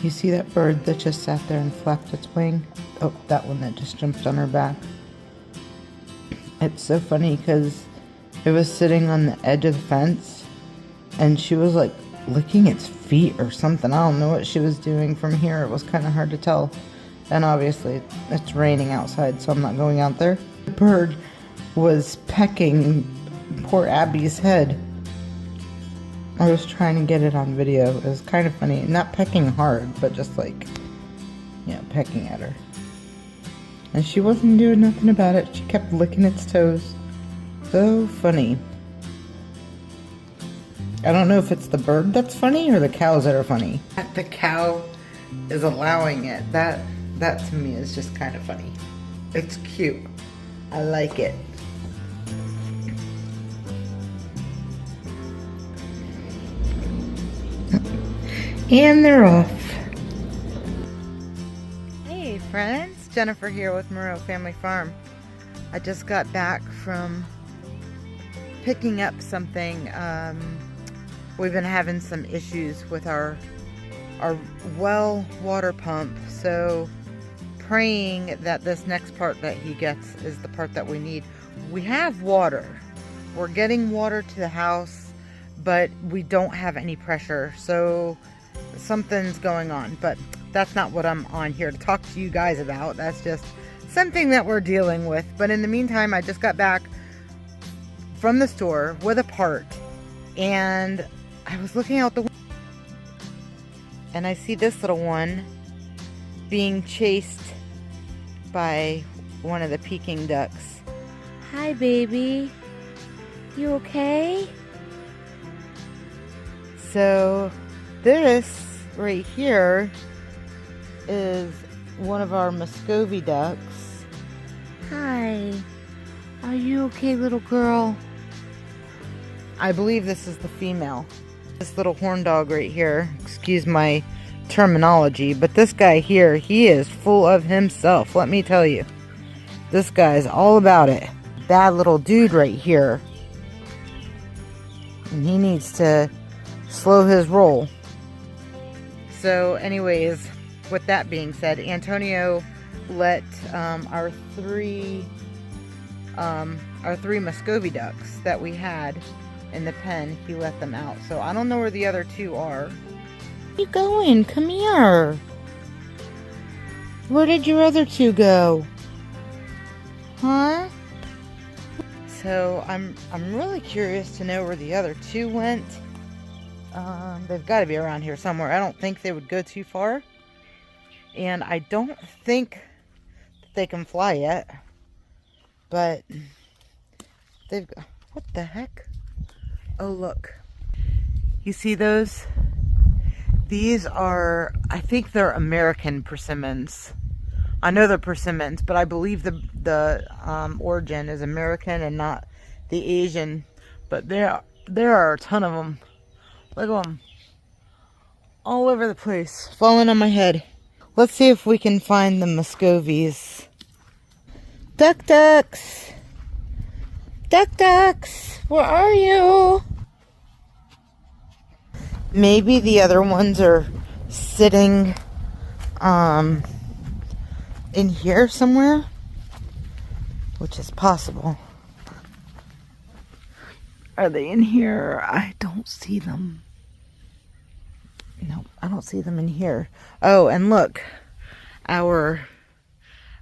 You see that bird that just sat there and flapped its wing? Oh, that one that just jumped on her back. It's so funny because it was sitting on the edge of the fence and she was like licking its feet or something. I don't know what she was doing from here. It was kind of hard to tell. And obviously it's raining outside, so I'm not going out there. The bird was pecking poor Abby's head. I was trying to get it on video. It was kind of funny. Not pecking hard, but just like, yeah, pecking at her. And she wasn't doing nothing about it. She kept licking its toes. So funny. I don't know if it's the bird that's funny or the cows that are funny. The cow is allowing it. That to me is just kind of funny. It's cute. I like it. And they're off. Hey friends, Jennifer here with Moreau Family Farm. I just got back from picking up something. We've been having some issues with our well water pump, so praying that this next part that he gets is the part that we need. We have water. We're getting water to the house, but we don't have any pressure, so something's going on. But that's not what I'm on here to talk to you guys about. That's just something that we're dealing with. But in the meantime, I just got back from the store with a part, and I was looking out the window and I see this little one being chased by one of the Peking ducks. Hi baby, you okay? So this right here is one of our Muscovy ducks. Hi, are you okay, little girl? I believe this is the female. This little horn dog right here, excuse my terminology, but this guy here, he is full of himself, let me tell you. This guy's all about it. Bad little dude right here. And he needs to slow his roll. So anyways, with that being said, Antonio let our three Muscovy ducks that we had in the pen, he let them out. So I don't know where the other two are. Where you going? Come here. Where did your other two go? Huh? So I'm really curious to know where the other two went. They've got to be around here somewhere. I don't think they would go too far. And I don't think that they can fly yet. But they've got... What the heck? Oh, look. You see those? These are... I think they're American persimmons. I know they're persimmons, but I believe the origin is American and not the Asian. But there are a ton of them. Look at them. All over the place. Falling on my head. Let's see if we can find the Muscovies. Ducks! Ducks! Where are you? Maybe the other ones are sitting in here somewhere, which is possible. Are they in here? I don't see them. No, I don't see them in here. Oh, and look, our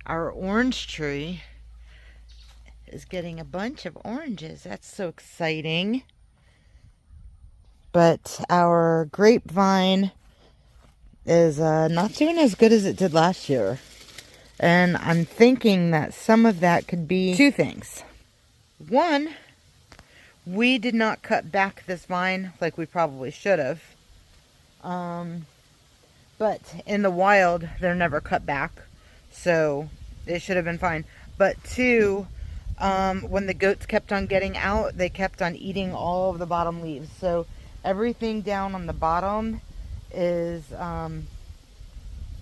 orange tree is getting a bunch of oranges. That's so exciting. But our grapevine is not doing as good as it did last year. And I'm thinking that some of that could be two things. One, we did not cut back this vine like we probably should have. But in the wild, they're never cut back. So it should have been fine. But two, when the goats kept on getting out, they kept on eating all of the bottom leaves. So everything down on the bottom is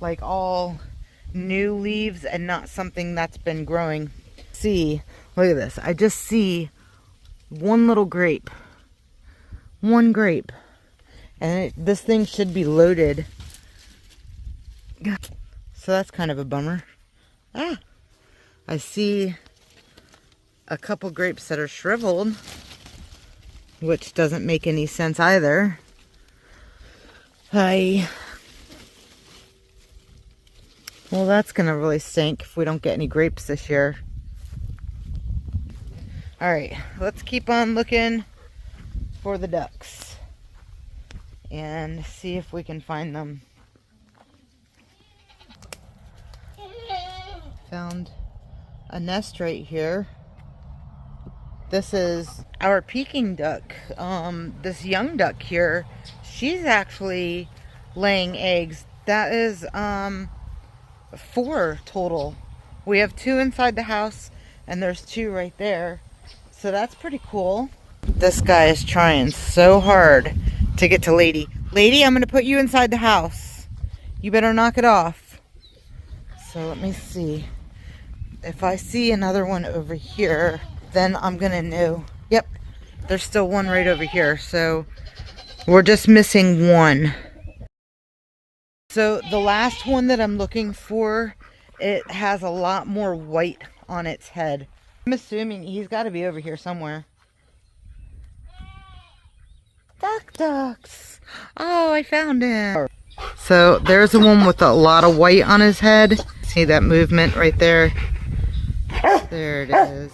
like all new leaves and not something that's been growing. See, look at this. I just see one little grape. One grape. And this thing should be loaded So that's kind of a bummer. Ah, I see a couple grapes that are shriveled, which doesn't make any sense either. Well, that's gonna really stink if we don't get any grapes this year. All right, let's keep on looking for the ducks and see if we can find them. Found a nest right here. This is our Peking duck. This young duck here, she's actually laying eggs. That is 4 total. We have 2 inside the house and there's 2 right there. So that's pretty cool. This guy is trying so hard to get to Lady. Lady, I'm gonna put you inside the house. You better knock it off. So let me see. If I see another one over here, then I'm gonna know. Yep, there's still one right over here. So we're just missing 1. So the last one that I'm looking for, it has a lot more white on its head. I'm assuming he's got to be over here somewhere. Ducks. Oh, I found him. So there's the one with a lot of white on his head. See that movement right there? There it is.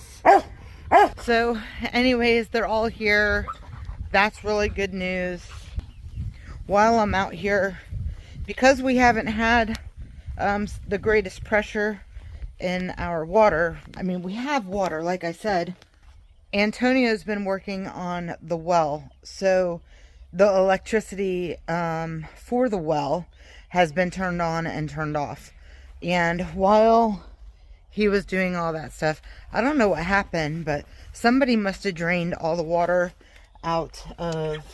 So anyways, they're all here. That's really good news. While I'm out here, because we haven't had the greatest pressure in our water, I mean, we have water, like I said. Antonio's been working on the well, so the electricity for the well has been turned on and turned off. And while he was doing all that stuff, I don't know what happened, but somebody must have drained all the water out of,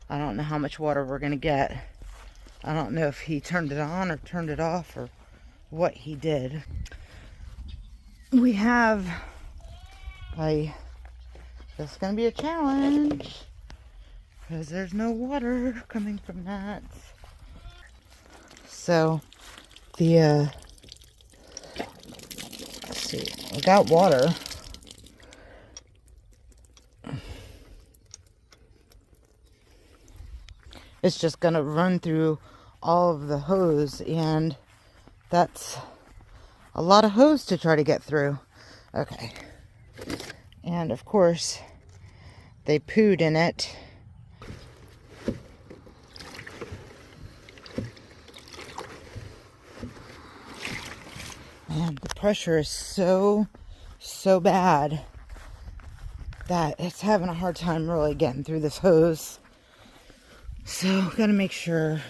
I don't know how much water we're gonna get. I don't know if he turned it on or turned it off or what he did. We have this is gonna be a challenge because there's no water coming from that. So the let's see, we got water. It's just gonna run through all of the hose, and that's a lot of hose to try to get through. Okay. And of course, they pooed in it. And the pressure is so bad that it's having a hard time really getting through this hose. So gotta make sure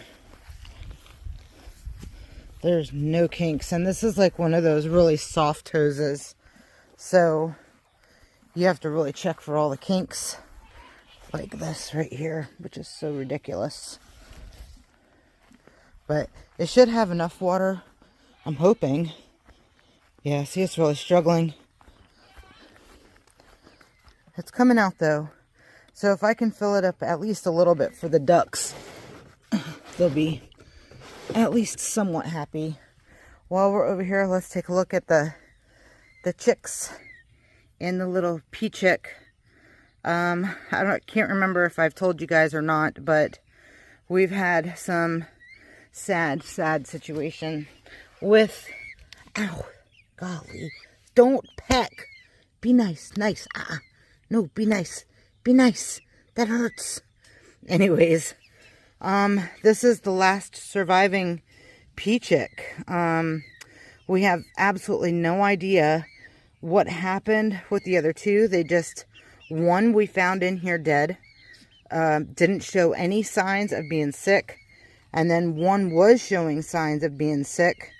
there's no kinks. And this is like one of those really soft hoses, so you have to really check for all the kinks, like this right here, which is so ridiculous. But it should have enough water, I'm hoping. Yeah, see, it's really struggling. It's coming out though. So if I can fill it up at least a little bit for the ducks, they'll be at least somewhat happy. While we're over here, let's take a look at the chicks and the little pea chick. Can't remember if I've told you guys or not, but we've had some sad situation with, ow, golly, don't peck. Be nice, no, be nice. Be nice. That hurts. Anyways, this is the last surviving pea chick. We have absolutely no idea what happened with the other 2. They just, one we found in here dead, didn't show any signs of being sick, and then one was showing signs of being sick.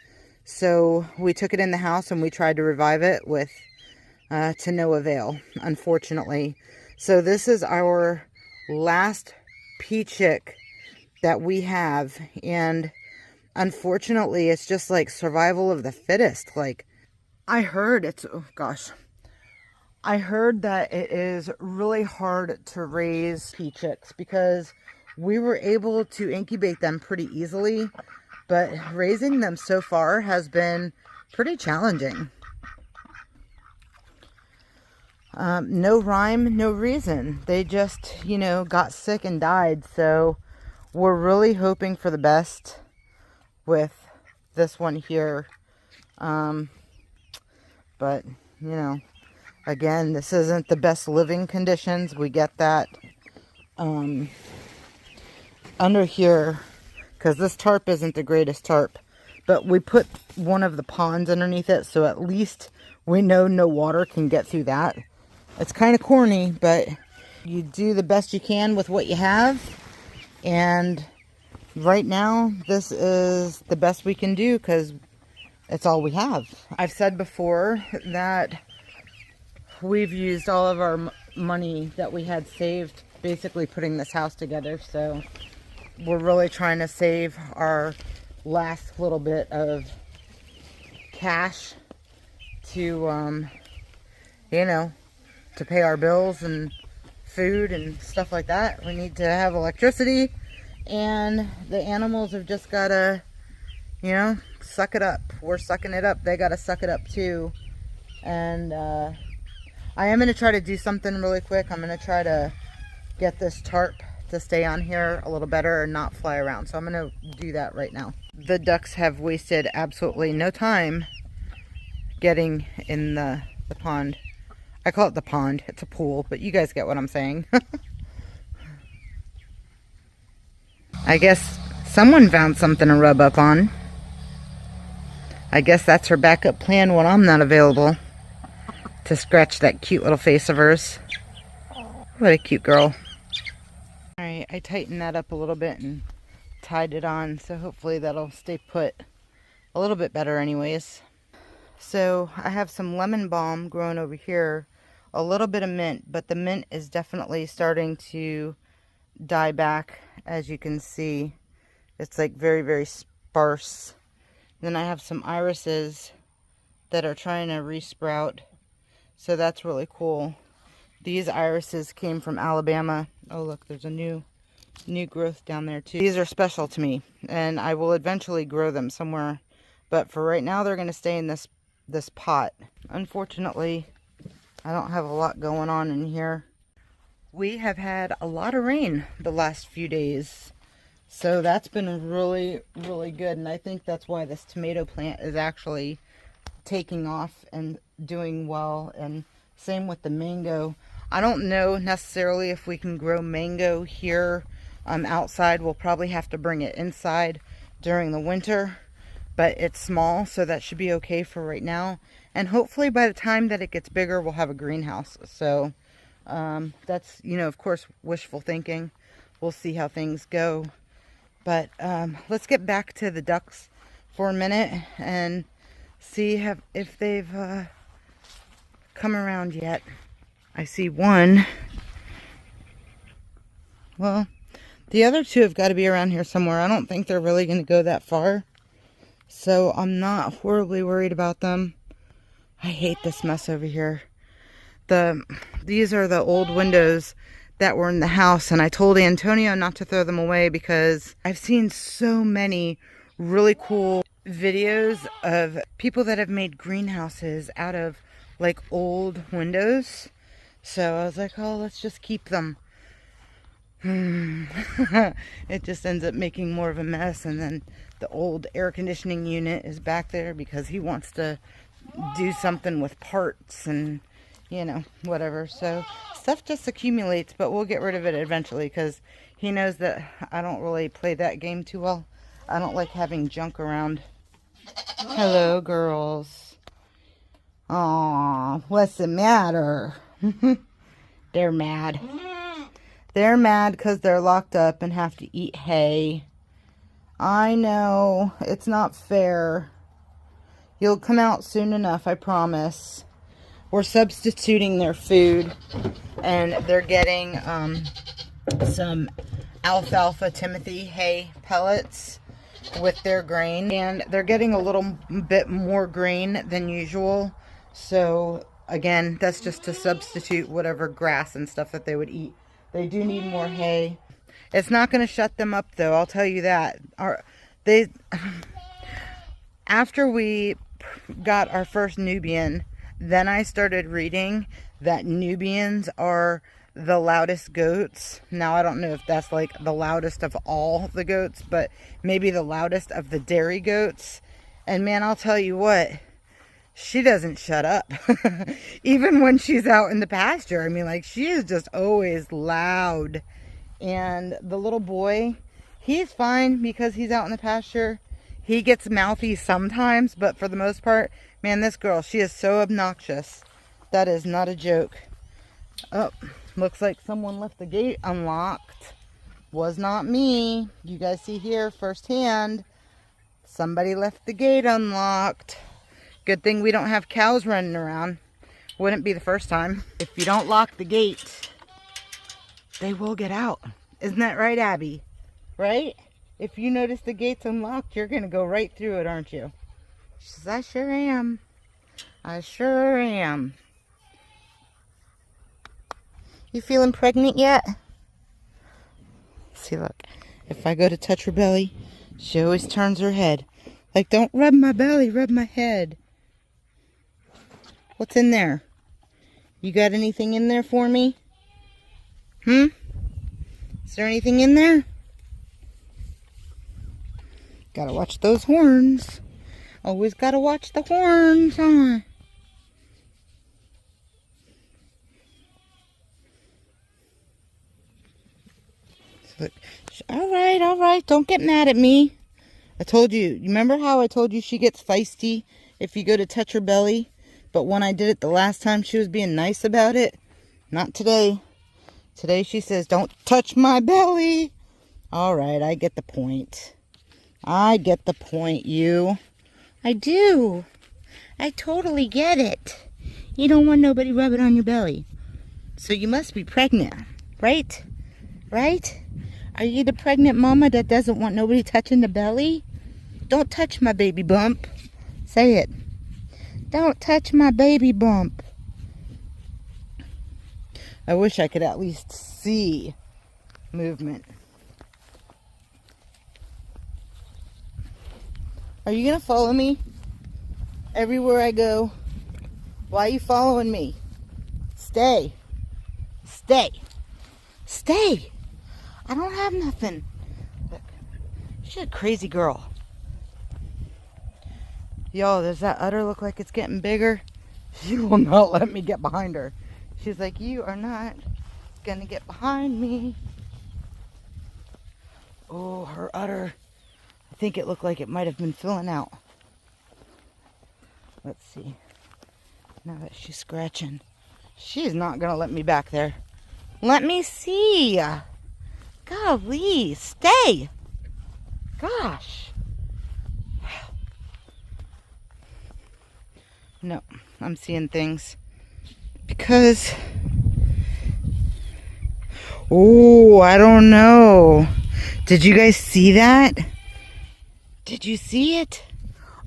So we took it in the house and we tried to revive it with to no avail, unfortunately. So this is our last pea chick that we have, and unfortunately it's just like survival of the fittest. Like, I heard it's, oh gosh, I heard that it is really hard to raise pea chicks because we were able to incubate them pretty easily, but raising them so far has been pretty challenging. No rhyme, no reason. They just, you know, got sick and died. So we're really hoping for the best with this one here. But, you know, again, this isn't the best living conditions. We get that. Under here, because this tarp isn't the greatest tarp, but we put one of the ponds underneath it, so at least we know no water can get through that. It's kind of corny, but you do the best you can with what you have. And right now, this is the best we can do because it's all we have. I've said before that we've used all of our money that we had saved basically putting this house together. So we're really trying to save our last little bit of cash to, you know, to pay our bills and food and stuff like that. We need to have electricity, and the animals have just got to, you know, suck it up. We're sucking it up. They got to suck it up too. And I am going to try to do something really quick. I'm going to try to get this tarp to stay on here a little better and not fly around. So I'm going to do that right now. The ducks have wasted absolutely no time getting in the pond. I call it the pond. It's a pool, but you guys get what I'm saying. I guess someone found something to rub up on. I guess that's her backup plan when I'm not available, to scratch that cute little face of hers. What a cute girl. Alright, I tightened that up a little bit and tied it on, so hopefully that'll stay put a little bit better anyways. So I have some lemon balm growing over here, a little bit of mint, but the mint is definitely starting to die back. As you can see, it's like very, very sparse. Then I have some irises that are trying to resprout, so that's really cool. These irises came from Alabama. Oh look, there's a new growth down there too. These are special to me, and I will eventually grow them somewhere, but for right now they're going to stay in this pot. Unfortunately, I don't have a lot going on in here. We have had a lot of rain the last few days, so that's been really, really good, and I think that's why this tomato plant is actually taking off and doing well, and same with the mango. I don't know necessarily if we can grow mango here outside. We'll probably have to bring it inside during the winter, but it's small, so that should be okay for right now. And hopefully by the time that it gets bigger, we'll have a greenhouse. So that's, you know, of course, wishful thinking. We'll see how things go. But let's get back to the ducks for a minute and see if they've come around yet. I see one. Well, the other two have got to be around here somewhere. I don't think they're really going to go that far, so I'm not horribly worried about them. I hate this mess over here. These are the old windows that were in the house, and I told Antonio not to throw them away because I've seen so many really cool videos of people that have made greenhouses out of like old windows. So I was like, oh, let's just keep them. It just ends up making more of a mess, and then the old air conditioning unit is back there because he wants to do something with parts and, you know, whatever. So stuff just accumulates, but we'll get rid of it eventually because he knows that I don't really play that game too well. I don't like having junk around. Hello, girls. Aw, what's the matter? They're mad. They're mad because they're locked up and have to eat hay. I know, it's not fair. You'll come out soon enough, I promise. We're substituting their food, and they're getting some alfalfa Timothy hay pellets with their grain, and they're getting a little bit more grain than usual. So again, that's just to substitute whatever grass and stuff that they would eat. They do need more hay. It's not going to shut them up, though. I'll tell you that. After we got our first Nubian, then I started reading that Nubians are the loudest goats. Now, I don't know if that's like the loudest of all the goats, but maybe the loudest of the dairy goats. And man, I'll tell you what, she doesn't shut up. Even when she's out in the pasture. I mean, like, she is just always loud. And the little boy, he's fine because he's out in the pasture. He gets mouthy sometimes, but for the most part, man, this girl, she is so obnoxious. That is not a joke. Oh, looks like someone left the gate unlocked. Was not me. You guys see here firsthand. Somebody left the gate unlocked. Good thing we don't have cows running around. Wouldn't be the first time. If you don't lock the gate, they will get out. Isn't that right, Abby? Right? If you notice the gate's unlocked, you're going to go right through it, aren't you? She says, I sure am. I sure am. You feeling pregnant yet? See, look. If I go to touch her belly, she always turns her head. Like, don't rub my belly, rub my head. What's in there? You got anything in there for me? Is there anything in there? Gotta watch those horns. Always gotta watch the horns, huh? Look. All right. Don't get mad at me. I told you. You remember how I told you she gets feisty if you go to touch her belly? But when I did it the last time, she was being nice about it. Not today. Today she says, don't touch my belly. All right, I get the point. I get the point, you. I do. I totally get it. You don't want nobody rubbing on your belly. So you must be pregnant, right? Right? Are you the pregnant mama that doesn't want nobody touching the belly? Don't touch my baby bump. Say it. Don't touch my baby bump. I wish I could at least see movement. Are you going to follow me everywhere I go? Why are you following me? Stay. Stay. Stay. I don't have nothing. Look, she's a crazy girl. Yo, does that udder look like it's getting bigger? She will not let me get behind her. She's like, you are not gonna get behind me. Oh, her udder. I think it looked like it might have been filling out. Let's see. Now that she's scratching. She's not gonna let me back there. Let me see. Golly, stay. Gosh. No, I'm seeing things. Because, oh, I don't know. Did you guys see that? Did you see it?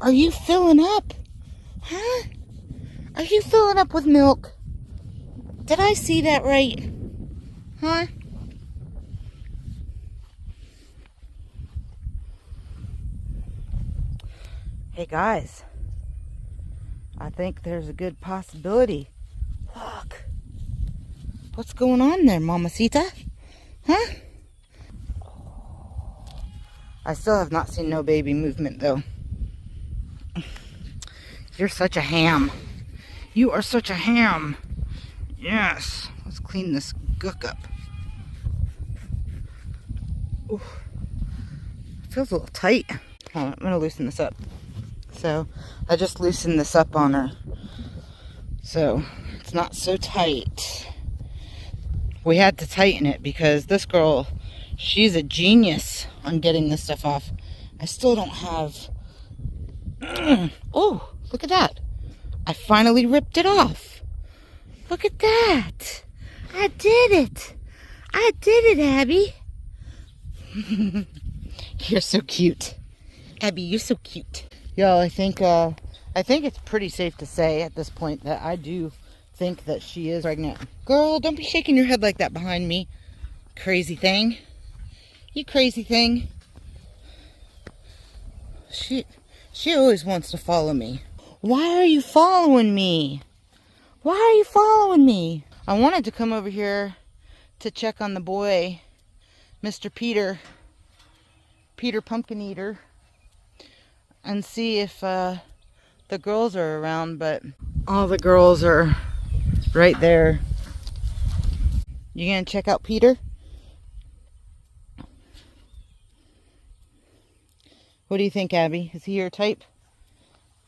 Are you filling up? Huh? Are you filling up with milk? Did I see that right? Huh? Hey guys, I think there's a good possibility. Look. What's going on there, Mamacita? Huh? I still have not seen no baby movement, though. You're such a ham. You are such a ham. Yes. Let's clean this gook up. Ooh. It feels a little tight. Hold on, I'm going to loosen this up. So, I just loosened this up on her. So, it's not so tight. We had to tighten it because this girl, she's a genius on getting this stuff off. I still don't have... Oh, look at that. I finally ripped it off. Look at that. I did it. I did it, Abby. You're so cute. Abby, you're so cute. Y'all, I think it's pretty safe to say at this point that I do think that she is pregnant. Girl, don't be shaking your head like that behind me. Crazy thing. You crazy thing. She always wants to follow me. Why are you following me? Why are you following me? I wanted to come over here to check on the boy, Mr. Peter Pumpkin Eater, and see if the girls are around, but all the girls are right there. You gonna check out Peter? What do you think, Abby? Is he your type?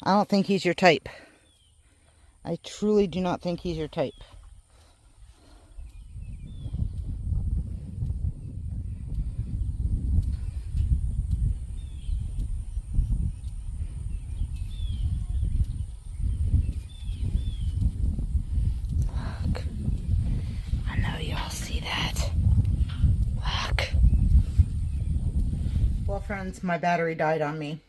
I don't think he's your type. I truly do not think he's your type. Look. I know y'all see that. Look. Well, friends, my battery died on me.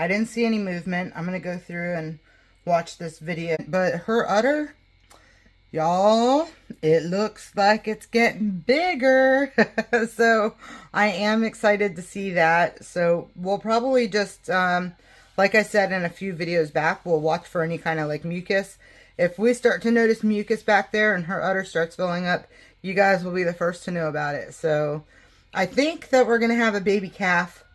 I didn't see any movement. I'm going to go through and watch this video. But her udder, y'all, it looks like it's getting bigger. So I am excited to see that. So we'll probably just, like I said in a few videos back, we'll watch for any kind of like mucus. If we start to notice mucus back there and her udder starts filling up, you guys will be the first to know about it. So I think that we're going to have a baby calf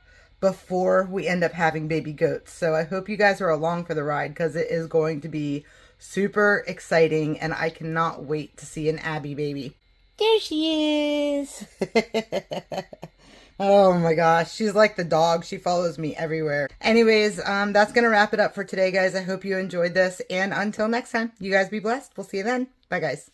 before we end up having baby goats. So I hope you guys are along for the ride, because it is going to be super exciting and I cannot wait to see an Abby baby. There she is. Oh my gosh, she's like the dog. She follows me everywhere. Anyways, that's gonna wrap it up for today, guys. I hope you enjoyed this, and until next time, you guys be blessed. We'll see you then. Bye, guys.